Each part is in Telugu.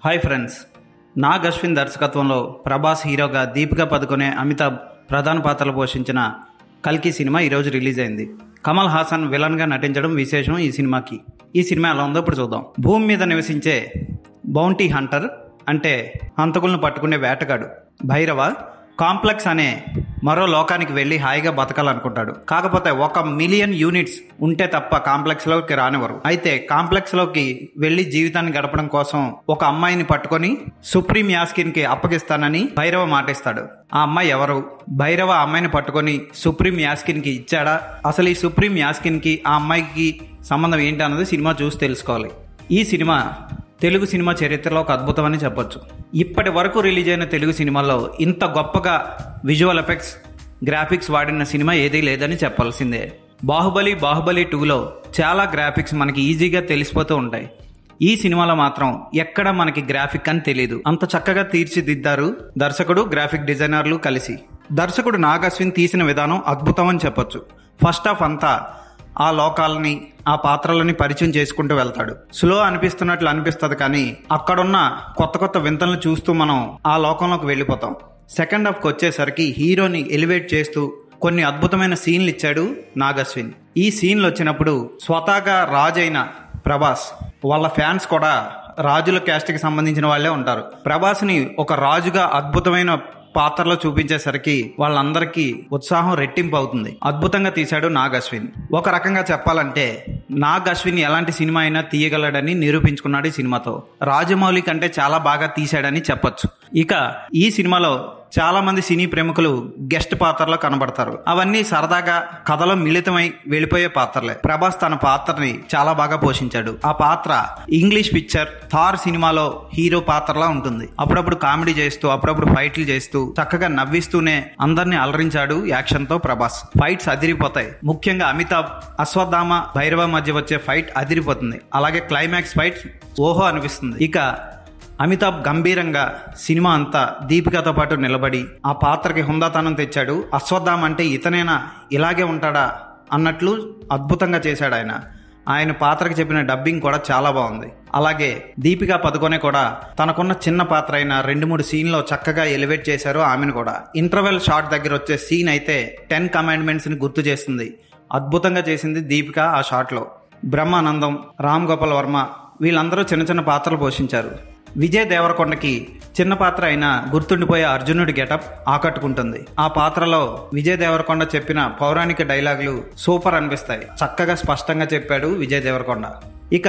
హాయ్ ఫ్రెండ్స్, నాగ్ అశ్విన్ దర్శకత్వంలో ప్రభాస్ హీరోగా, దీపికా పదుకొనే, అమితాబ్ ప్రధాన పాత్రలు పోషించిన కల్కి సినిమా ఈరోజు రిలీజ్ అయింది. కమల్ హాసన్ విలన్గా నటించడం విశేషం ఈ సినిమాకి. ఈ సినిమా ఎలా ఉందో ఇప్పుడు చూద్దాం. భూమి మీద నివసించే బౌంటీ హంటర్ అంటే హంతకులను పట్టుకునే వేటగాడు భైరవ కాంప్లెక్స్ అనే మరో లోకానికి వెళ్ళి హాయిగా బతకాలనుకుంటాడు. కాకపోతే 1,000,000 యూనిట్స్ ఉంటే తప్ప కాంప్లెక్స్లోకి రానివ్వరు. అయితే కాంప్లెక్స్లోకి వెళ్ళి జీవితాన్ని గడపడం కోసం ఒక అమ్మాయిని పట్టుకొని సుప్రీం యాస్కిన్కి అప్పగిస్తానని భైరవ మాటిస్తాడు. ఆ అమ్మాయి ఎవరు? భైరవ ఆ అమ్మాయిని పట్టుకొని సుప్రీం యాస్కిన్కి ఇచ్చాడా? అసలు ఈ సుప్రీం యాస్కిన్కి ఆ అమ్మాయికి సంబంధం ఏంటి అన్నది సినిమా చూసి తెలుసుకోవాలి. ఈ సినిమా తెలుగు సినిమా చరిత్రలో ఒక అద్భుతం అని చెప్పొచ్చు. ఇప్పటి వరకు రిలీజ్ అయిన తెలుగు సినిమాల్లో ఇంత గొప్పగా విజువల్ ఎఫెక్ట్స్, గ్రాఫిక్స్ వాడిన సినిమా ఏదీ లేదని చెప్పాల్సిందే. బాహుబలి 2లో చాలా గ్రాఫిక్స్ మనకి ఈజీగా తెలిసిపోతూ ఉంటాయి. ఈ సినిమాలో మాత్రం ఎక్కడ మనకి గ్రాఫిక్ అని తెలియదు. అంత చక్కగా తీర్చిదిద్దారు దర్శకుడు, గ్రాఫిక్ డిజైనర్లు కలిసి. దర్శకుడు నాగ్ అశ్విన్ తీసిన విధానం అద్భుతం అని చెప్పొచ్చు. ఫస్ట్ హాఫ్ అంతా ఆ లోకాలని, ఆ పాత్రలని పరిచయం చేసుకుంటూ వెళ్తాడు. స్లో అనిపిస్తున్నట్లు అనిపిస్తుంది, కానీ అక్కడున్న కొత్త కొత్త వింతలను చూస్తూ మనం ఆ లోకంలోకి వెళ్ళిపోతాం. సెకండ్ హాఫ్కి వచ్చేసరికి హీరోని ఎలివేట్ చేస్తూ కొన్ని అద్భుతమైన సీన్లు ఇచ్చాడు నాగ్ అశ్విన్. ఈ సీన్లు వచ్చినప్పుడు స్వతహాగా రాజు అయిన ప్రభాస్ వాళ్ళ ఫ్యాన్స్ కూడా రాజుల క్యాస్ట్కి సంబంధించిన వాళ్ళే ఉంటారు. ప్రభాస్ని ఒక రాజుగా అద్భుతమైన పాత్రలో చూపించేసరికి వాళ్ళందరికీ ఉత్సాహం రెట్టింపు అవుతుంది. అద్భుతంగా తీశాడు నాగ్ అశ్విన్. ఒక రకంగా చెప్పాలంటే నాగ్ అశ్విన్ ఎలాంటి సినిమా అయినా తీయగలడని నిరూపించుకున్నాడు ఈ సినిమాతో. రాజమౌళి కంటే చాలా బాగా తీశాడని చెప్పొచ్చు. ఇక ఈ సినిమాలో చాలా మంది సినీ ప్రముఖులు గెస్ట్ పాత్రలో కనబడతారు. అవన్నీ సరదాగా కథలో మిళితమై వెళ్ళిపోయే పాత్రలే. ప్రభాస్ తన పాత్రని చాలా బాగా పోషించాడు. ఆ పాత్ర ఇంగ్లీష్ పిక్చర్ థార్ సినిమాలో హీరో పాత్రలా ఉంటుంది. అప్పుడప్పుడు కామెడీ చేస్తూ, అప్పుడప్పుడు ఫైట్లు చేస్తూ, చక్కగా నవ్విస్తూనే అందరినీ అలరించాడు యాక్షన్ తో ప్రభాస్. ఫైట్స్ అదిరిపోతాయి. ముఖ్యంగా అమితాబ్, అశ్వత్థామ, భైరవ మధ్య వచ్చే ఫైట్ అదిరిపోతుంది. అలాగే క్లైమాక్స్ ఫైట్ ఓహో అనిపిస్తుంది. ఇక అమితాబ్ గంభీరంగా సినిమా అంతా దీపికతో పాటు నిలబడి ఆ పాత్రకి హుందాతనం తెచ్చాడు. అశ్వత్థామ అంటే ఇతనేనా, ఇలాగే ఉంటాడా అన్నట్లు అద్భుతంగా చేశాడు ఆయన. ఆయన పాత్రకి చెప్పిన డబ్బింగ్ కూడా చాలా బాగుంది. అలాగే దీపికా పదుకొనే కూడా తనకున్న చిన్న పాత్ర అయిన 2-3 సీన్లో చక్కగా ఎలివేట్ చేశారు ఆమెను కూడా. ఇంటర్వెల్ షాట్ దగ్గర వచ్చే సీన్ అయితే 10 కమాండ్మెంట్స్ని గుర్తు చేస్తుంది. అద్భుతంగా చేసింది దీపిక ఆ షాట్లో. బ్రహ్మానందం, రామ్ గోపాల్ వర్మ వీళ్ళందరూ చిన్న చిన్న పాత్రలు పోషించారు. విజయ్ దేవరకొండకి చిన్న పాత్ర అయిన గుర్తుండిపోయే అర్జునుడి గెటప్ ఆకట్టుకుంటుంది. ఆ పాత్రలో విజయ్ దేవరకొండ చెప్పిన పౌరాణిక డైలాగులు సూపర్ అనిపిస్తాయి. చక్కగా స్పష్టంగా చెప్పాడు విజయ్ దేవరకొండ. ఇక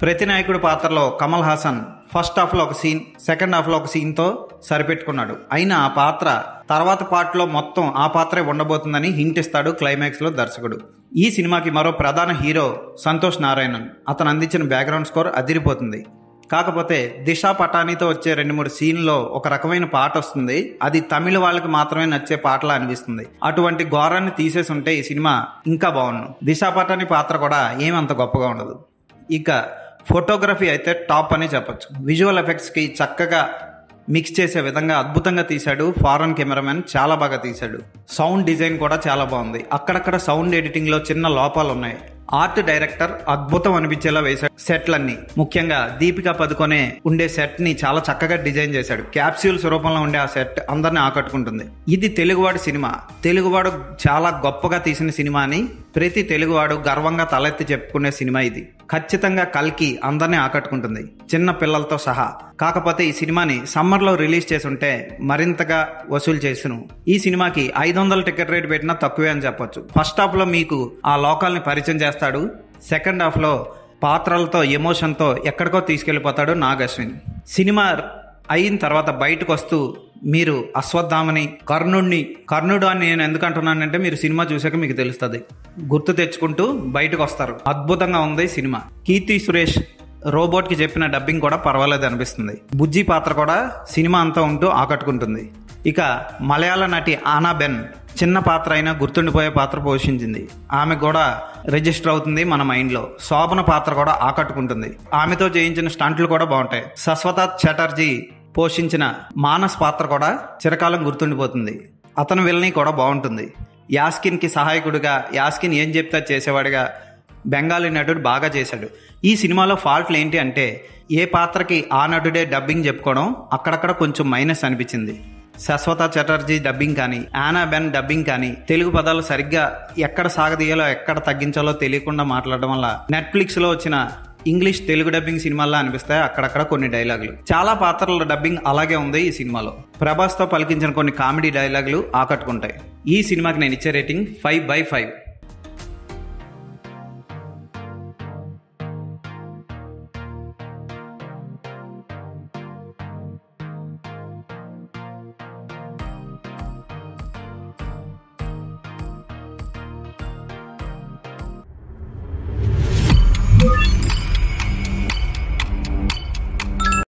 ప్రతి నాయకుడి పాత్రలో కమల్ హాసన్ ఫస్ట్ హాఫ్లో ఒక సీన్, సెకండ్ హాఫ్లో ఒక సీన్తో సరిపెట్టుకున్నాడు. అయినా ఆ పాత్ర తర్వాత పార్ట్లో మొత్తం ఆ పాత్రే ఉండబోతుందని హింట్ ఇస్తాడు క్లైమాక్స్లో దర్శకుడు. ఈ సినిమాకి మరో ప్రధాన హీరో సంతోష్ నారాయణన్. అతను అందించిన బ్యాక్గ్రౌండ్ స్కోర్ అదిరిపోతుంది. కాకపోతే దిశా పటానీతో వచ్చే 2-3 సీన్లో ఒక రకమైన పాట వస్తుంది. అది తమిళ వాళ్ళకి మాత్రమే నచ్చే పాటలా అనిపిస్తుంది. అటువంటి ఘోరాన్ని తీసేసి ఉంటే ఈ సినిమా ఇంకా బాగుండు. దిశా పటానీ పాత్ర కూడా ఏమంత గొప్పగా ఉండదు. ఇక ఫోటోగ్రఫీ అయితే టాప్ అని చెప్పొచ్చు. విజువల్ ఎఫెక్ట్స్కి చక్కగా మిక్స్ చేసే విధంగా అద్భుతంగా తీశాడు ఫారెన్ కెమెరామెన్. చాలా బాగా తీశాడు. సౌండ్ డిజైన్ కూడా చాలా బాగుంది. అక్కడక్కడ సౌండ్ ఎడిటింగ్లో చిన్న లోపాలు ఉన్నాయి. ఆర్ట్ డైరెక్టర్ అద్భుతం అనిపించేలా వేశాడు సెట్లన్నీ. ముఖ్యంగా దీపికా పదుకొనే ఉండే సెట్ ని చాలా చక్కగా డిజైన్ చేశాడు. క్యాప్సూల్స్ రూపంలో ఉండే ఆ సెట్ అందరిని ఆకట్టుకుంటుంది. ఇది తెలుగువాడు సినిమా, తెలుగువాడు చాలా గొప్పగా తీసిన సినిమా అని ప్రతి తెలుగువాడు గర్వంగా తలెత్తి చెప్పుకునే సినిమా ఇది. ఖచ్చితంగా కల్కి అందరినీ ఆకట్టుకుంటుంది, చిన్న పిల్లలతో సహా. కాకపోతే ఈ సినిమాని సమ్మర్లో రిలీజ్ చేసి ఉంటే మరింతగా వసూలు చేసును. ఈ సినిమాకి 500 టికెట్ రేట్ పెట్టినా తక్కువే అని చెప్పొచ్చు. ఫస్ట్ హాఫ్ లో మీకు ఆ లోకాల్ని పరిచయం చేస్తాడు. సెకండ్ హాఫ్ లో పాత్రలతో, ఎమోషన్తో ఎక్కడికో తీసుకెళ్లిపోతాడు నాగ్ అశ్విన్. సినిమా అయిన తర్వాత బయటకు వస్తూ మీరు అశ్వత్థామని, కర్ణుడు అని నేను ఎందుకు అంటున్నానంటే మీరు సినిమా చూసాక మీకు తెలుస్తుంది. గుర్తు తెచ్చుకుంటూ బయటకు వస్తారు. అద్భుతంగా ఉంది సినిమా. కీర్తి సురేష్ రోబోట్ కి చెప్పిన డబ్బింగ్ కూడా పర్వాలేదు అనిపిస్తుంది. బుజ్జి పాత్ర కూడా సినిమా అంతా ఉంటూ ఆకట్టుకుంటుంది. ఇక మలయాళ నటి ఆనాబెన్ చిన్న పాత్ర అయినా గుర్తుండిపోయే పాత్ర పోషించింది. ఆమె కూడా రిజిస్టర్ అవుతుంది మన మైండ్లో. శోభన పాత్ర కూడా ఆకట్టుకుంటుంది. ఆమెతో చేయించిన స్టంట్లు కూడా బాగుంటాయి. శశ్వత చటర్జీ పోషించిన మానస్ పాత్ర కూడా చిరకాలం గుర్తుండిపోతుంది. అతని విల్ని కూడా బాగుంటుంది. యాస్కిన్కి సహాయకుడిగా, యాస్కిన్ ఏం చెప్తా చేసేవాడిగా బెంగాలీ నటుడు బాగా చేశాడు. ఈ సినిమాలో ఫాల్ట్లు ఏంటి అంటే ఏ పాత్రకి ఆ నటుడే డబ్బింగ్ చెప్పుకోవడం అక్కడక్కడ కొంచెం మైనస్ అనిపించింది. శాశ్వత చటర్జీ డబ్బింగ్ కానీ, ఆనా బెన్ డబ్బింగ్ కానీ తెలుగు పదాలు సరిగ్గా ఎక్కడ సాగదీయాలో ఎక్కడ తగ్గించాలో తెలియకుండా మాట్లాడడం వల్ల నెట్ఫ్లిక్స్లో వచ్చిన ఇంగ్లీష్ తెలుగు డబ్బింగ్ సినిమాల్లో అనిపిస్తాయి అక్కడక్కడ కొన్ని డైలాగులు. చాలా పాత్రల డబ్బింగ్ అలాగే ఉంది ఈ సినిమాలో. ప్రభాస్తో పలికించిన కొన్ని కామెడీ డైలాగులు ఆకట్టుకుంటాయి. ఈ సినిమాకి నేను ఇచ్చే రేటింగ్ 5/5.